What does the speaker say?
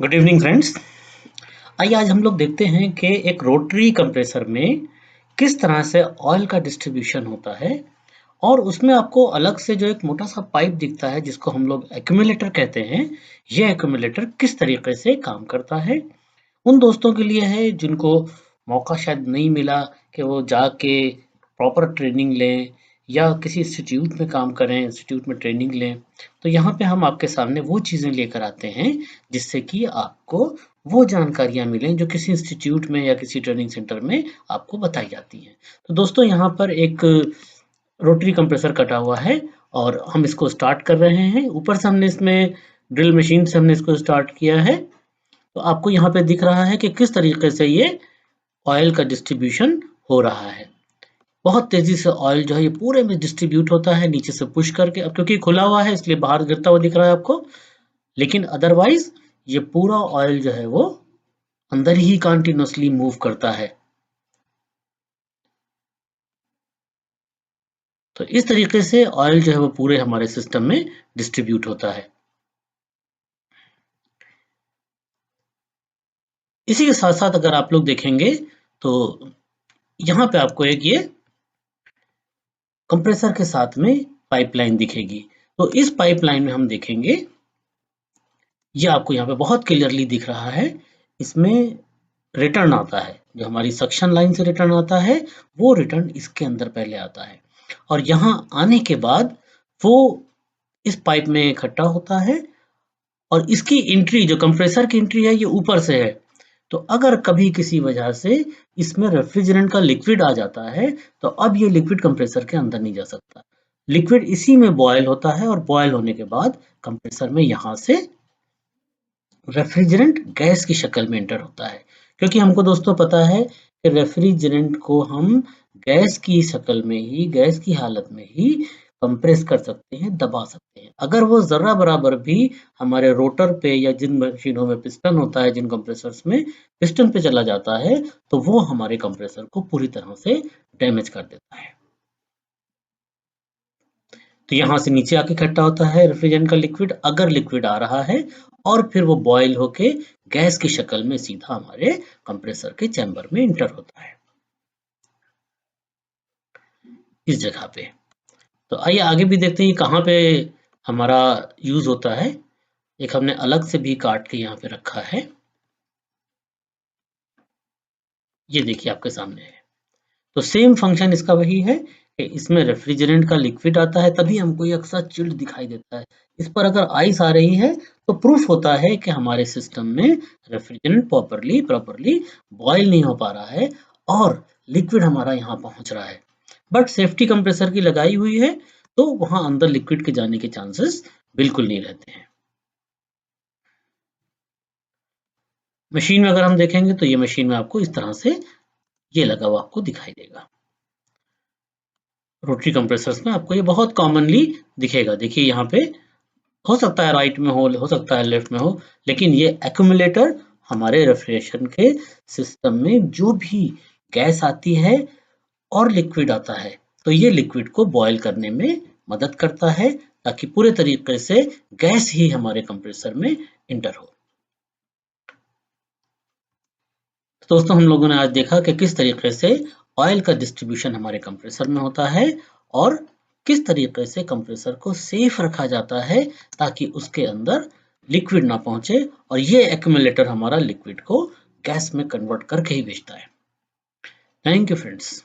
Good evening friends. आइए आज हम लोग देखते हैं कि एक रोटरी कंप्रेसर में किस तरह से ऑयल का डिस्ट्रीब्यूशन होता है और उसमें आपको अलग से जो एक मोटा सा पाइप दिखता है जिसको हम लोग एक्यूमुलेटर कहते हैं। ये एक्यूमुलेटर किस तरीके से काम करता है उन दोस्तों के लिए है जिनको मौका शायद नहीं मिला कि वो जाके प्रॉपर ट्रेनिंग लें या किसी इंस्टीट्यूट में काम करें, इंस्टीट्यूट में ट्रेनिंग लें। तो यहाँ पे हम आपके सामने वो चीज़ें लेकर आते हैं जिससे कि आपको वो जानकारियाँ मिलें जो किसी इंस्टीट्यूट में या किसी ट्रेनिंग सेंटर में आपको बताई जाती हैं। तो दोस्तों यहाँ पर एक रोटरी कंप्रेसर कटा हुआ है और हम इसको स्टार्ट कर रहे हैं। ऊपर से हमने इसमें ड्रिल मशीन से हमने इसको स्टार्ट किया है। तो आपको यहाँ पे दिख रहा है कि किस तरीके से ये ऑयल का डिस्ट्रीब्यूशन हो रहा है। बहुत तेज़ी से ऑयल जो है ये पूरे में डिस्ट्रीब्यूट होता है नीचे से पुश करके। अब क्योंकि खुला हुआ है इसलिए बाहर गिरता हुआ दिख रहा है आपको, लेकिन अदरवाइज ये पूरा ऑयल जो है वो अंदर ही कंटिन्यूअसली मूव करता है। तो इस तरीके से ऑयल जो है वो पूरे हमारे सिस्टम में डिस्ट्रीब्यूट होता है। इसी के साथ-साथ अगर आप लोग देखेंगे तो यहाँ पे आपको एक ये कंप्रेसर के साथ में पाइपलाइन दिखेगी। तो इस पाइपलाइन में हम देखेंगे, ये आपको यहाँ पे बहुत क्लियरली दिख रहा है। इसमें रिटर्न आता है, जो हमारी सक्शन लाइन से रिटर्न आता है, वो रिटर्न इसके अंदर पहले आता है और यहाँ आने के बाद वो इस पाइप में इकट्ठा होता है और इसकी एंट्री जो कंप्रेसर की एंट्री है ये ऊपर से है। तो अगर कभी किसी वजह से इसमें रेफ्रिजरेंट का लिक्विड आ जाता है, तो अब ये लिक्विड कंप्रेसर के अंदर नहीं जा सकता। लिक्विड इसी में बॉयल होता है और बॉयल होने के बाद कंप्रेसर में यहाँ से रेफ्रिजरेंट गैस की शक्ल में एंटर होता है। क्योंकि हमको दोस्तों पता है कि रेफ्रिजरेंट को हम गैस की शक्ल में ही, गैस की हालत में ही कंप्रेस कर सकते हैं, दबा सकते हैं। अगर वो ज़रा बराबर भी हमारे रोटर पे या जिन मशीनों में पिस्टन होता है, जिन कंप्रेसर्स में पिस्टन पे चला जाता है, तो वो हमारे कंप्रेसर को पूरी तरह से डैमेज कर देता है। तो यहाँ से नीचे आके इकट्ठा होता है रेफ्रिजरेंट का लिक्विड, अगर लिक्विड आ रहा है, और फिर वो बॉयल होके गैस की शक्ल में सीधा हमारे कंप्रेसर के चैम्बर में इंटर होता है इस जगह पे। तो आइए आगे भी देखते हैं ये कहाँ पे हमारा यूज होता है। एक हमने अलग से भी काट के यहाँ पे रखा है, ये देखिए आपके सामने है। तो सेम फंक्शन इसका वही है कि इसमें रेफ्रिजरेंट का लिक्विड आता है, तभी हमको ये अक्सर चिल्ड दिखाई देता है। इस पर अगर आइस आ रही है तो प्रूफ होता है कि हमारे सिस्टम में रेफ्रिजरेंट प्रॉपरली प्रॉपरली बॉयल नहीं हो पा रहा है और लिक्विड हमारा यहाँ पहुँच रहा है। बट सेफ्टी कंप्रेसर की लगाई हुई है तो वहाँ अंदर लिक्विड के जाने के चांसेस बिल्कुल नहीं रहते हैं। मशीन में अगर हम देखेंगे तो ये मशीन में आपको इस तरह से ये लगा हुआ आपको दिखाई देगा। रोटरी कंप्रेसर्स में आपको ये बहुत कॉमनली दिखेगा। देखिए यहाँ पे हो सकता है राइट में हो सकता है लेफ्ट में हो, लेकिन ये एक्यूमुलेटर हमारे रेफ्रिजरेशन के सिस्टम में जो भी गैस आती है और लिक्विड आता है, तो ये लिक्विड को बॉयल करने में मदद करता है ताकि पूरे तरीके से गैस ही हमारे कंप्रेसर में इंटर हो। तो दोस्तों हम लोगों ने आज देखा कि किस तरीके से ऑयल का डिस्ट्रीब्यूशन हमारे कंप्रेसर में होता है और किस तरीके से कंप्रेसर को सेफ रखा जाता है ताकि उसके अंदर लिक्विड ना पहुंचे और ये एक्यूमुलेटर हमारा लिक्विड को गैस में कन्वर्ट करके ही भेजता है। Thank you friends.